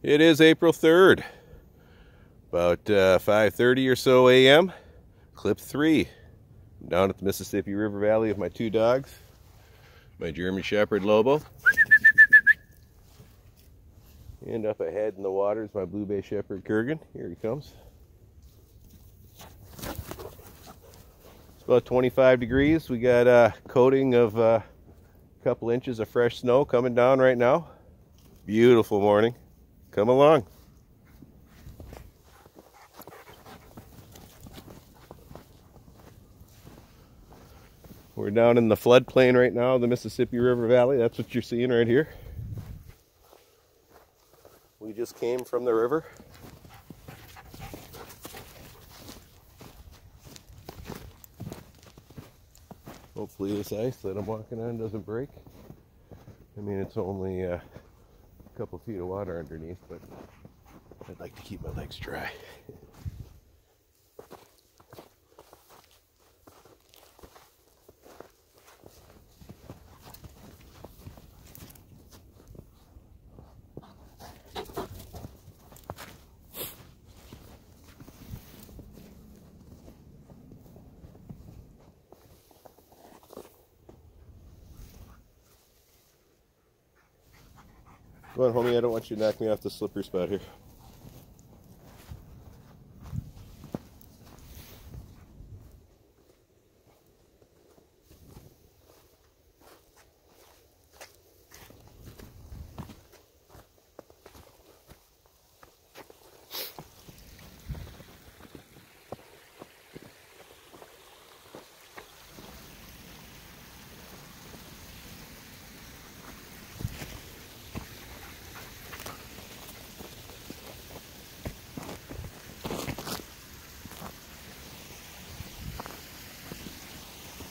It is April 3rd, about 5:30 or so a.m. Clip 3. I'm down at the Mississippi River Valley with my two dogs, my German Shepherd Lobo, and up ahead in the water is my Blue Bay Shepherd Kurgan. Here he comes. It's about 25 degrees. We got a coating of a couple inches of fresh snow coming down right now. Beautiful morning. Come along. We're down in the floodplain right now, the Mississippi River Valley. That's what you're seeing right here. We just came from the river. Hopefully this ice that I'm walking on doesn't break. I mean, it's only a couple feet of water underneath, but I'd like to keep my legs dry. Come on, homie, I don't want you to knock me off the slippery spot here.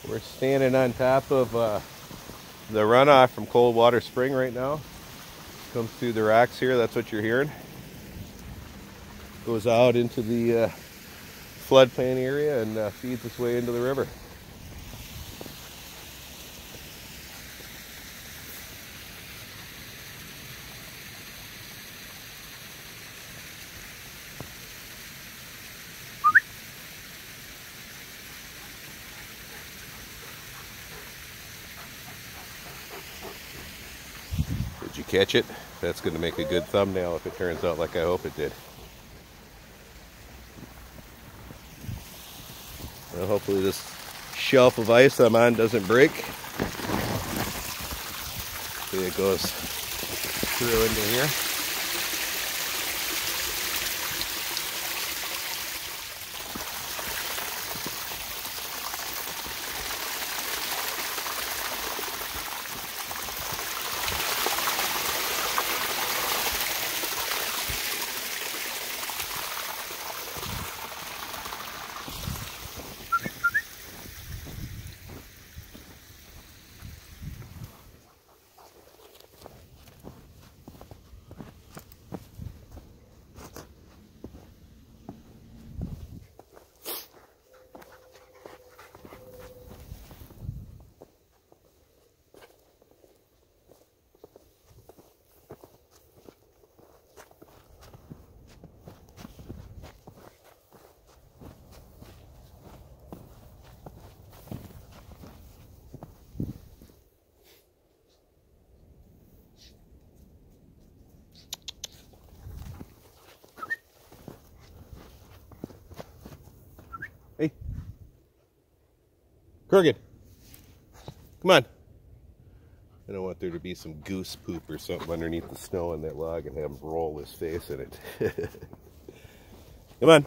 We're standing on top of the runoff from Coldwater Spring right now. Comes through the rocks here, that's what you're hearing. Goes out into the floodplain area and feeds its way into the river. Did you catch it? That's going to make a good thumbnail if it turns out like I hope it did. Well, hopefully this shelf of ice I'm on doesn't break. See, it goes through into here. Hey, Kurgan, come on. I don't want there to be some goose poop or something underneath the snow in that log and have him roll his face in it. Come on.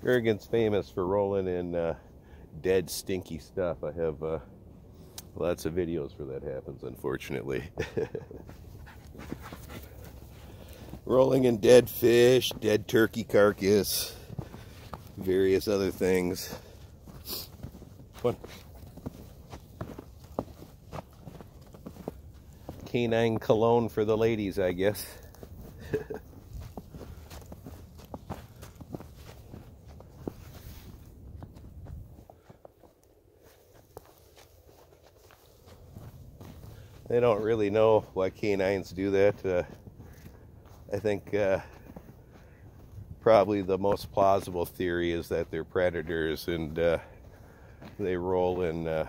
Kurgan's famous for rolling in dead, stinky stuff. I have lots of videos where that happens, unfortunately. Rolling in dead fish, dead turkey carcass, various other things. Come on. Canine cologne for the ladies, I guess. They don't really know why canines do that. I think probably the most plausible theory is that they're predators and they roll in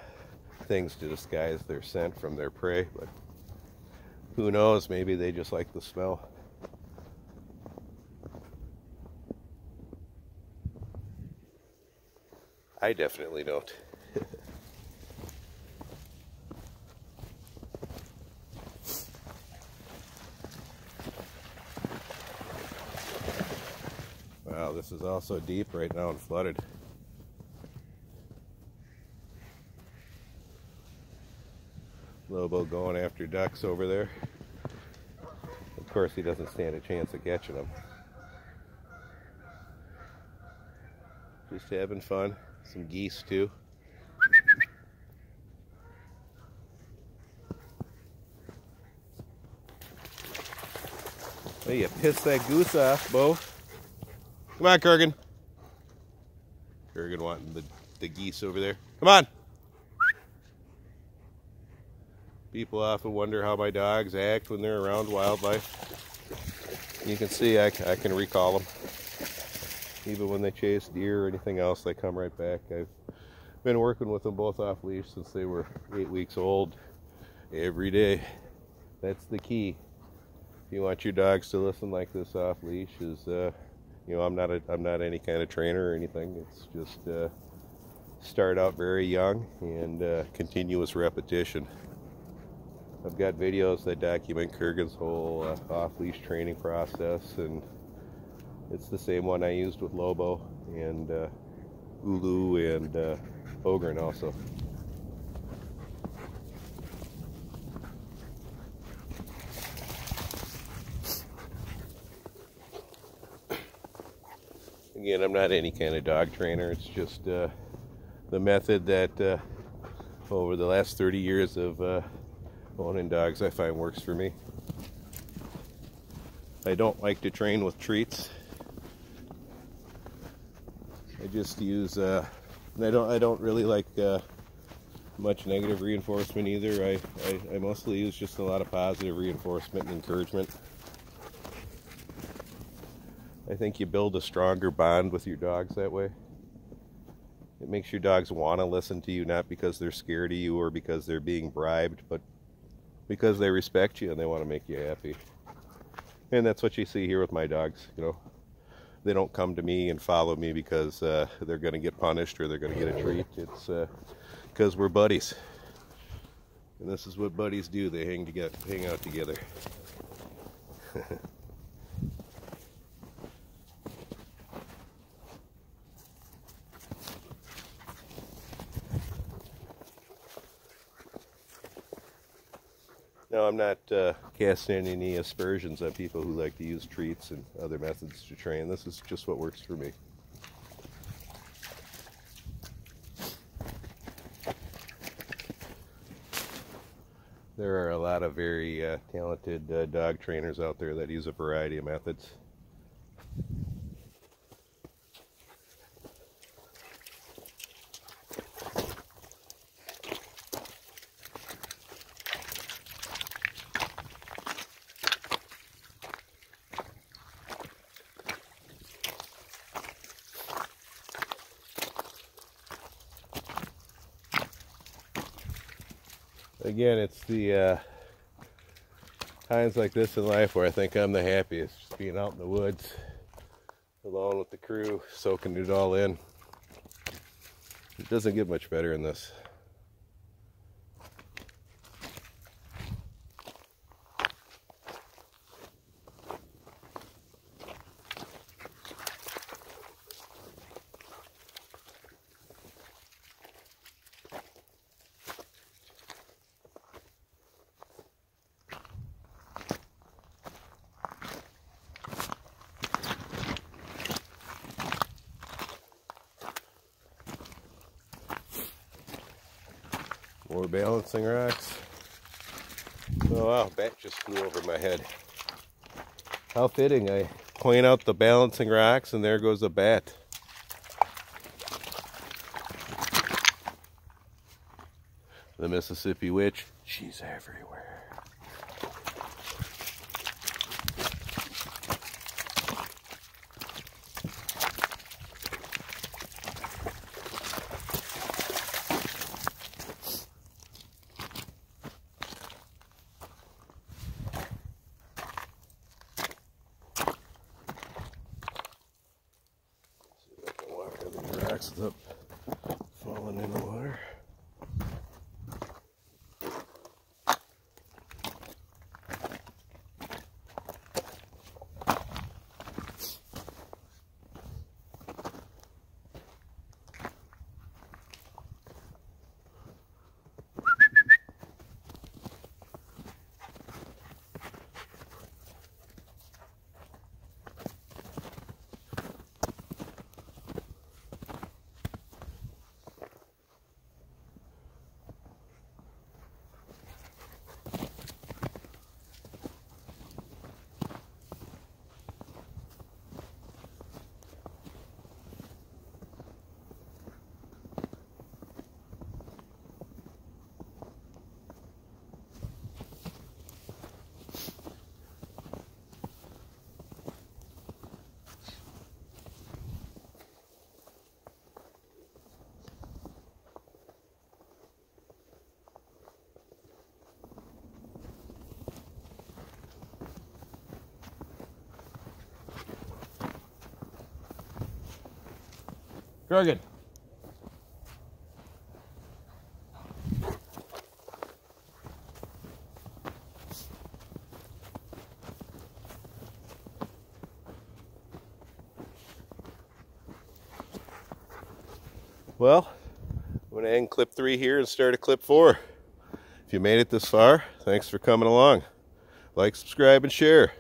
things to disguise their scent from their prey, but who knows, maybe they just like the smell. I definitely don't. Wow, this is also deep right now and flooded. Lobo going after ducks over there. Of course, he doesn't stand a chance of catching them. Just having fun. Some geese too. Hey, you pissed that goose off, Bo. Come on, Kurgan. Kurgan wanting the geese over there. Come on. People often wonder how my dogs act when they're around wildlife. You can see I can recall them. Even when they chase deer or anything else, they come right back. I've been working with them both off leash since they were 8 weeks old. Every day. That's the key. If you want your dogs to listen like this off leash, is you know, I'm not any kind of trainer or anything. It's just start out very young and continuous repetition. I've got videos that document Kurgan's whole off-leash training process, and it's the same one I used with Lobo and Ulu and Ogren also. Again, I'm not any kind of dog trainer. It's just the method that over the last 30 years of owning dogs I find works for me. I don't like to train with treats. I just use I don't really like much negative reinforcement either. I mostly use just a lot of positive reinforcement and encouragement. I think you build a stronger bond with your dogs that way. It makes your dogs want to listen to you, not because they're scared of you or because they're being bribed, but because they respect you and they want to make you happy. And that's what you see here with my dogs. You know, they don't come to me and follow me because they're going to get punished or they're going to get a treat. It's because we're buddies, and this is what buddies do. They hang out together. No, I'm not casting any aspersions on people who like to use treats and other methods to train. This is just what works for me. There are a lot of very talented dog trainers out there that use a variety of methods. Again, it's the times like this in life where I think I'm the happiest, just being out in the woods, alone with the crew, soaking it all in. It doesn't get much better than this. More balancing rocks. Oh wow, bat just flew over my head. How fitting. I point out the balancing rocks and there goes a bat. The Mississippi Witch, she's everywhere. Rocks up, falling in the water. Kurgan. Well, I'm going to end clip 3 here and start a clip 4. If you made it this far, thanks for coming along. Like, subscribe, and share.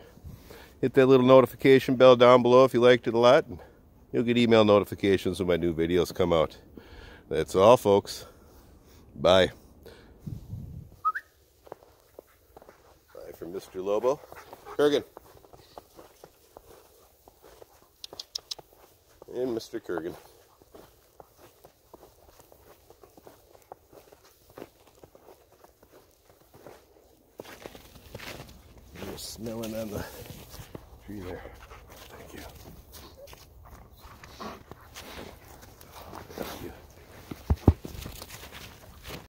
Hit that little notification bell down below if you liked it a lot. And you'll get email notifications when my new videos come out. That's all, folks. Bye. Bye from Mr. Lobo. Kurgan. And Mr. Kurgan. Smelling on the tree there.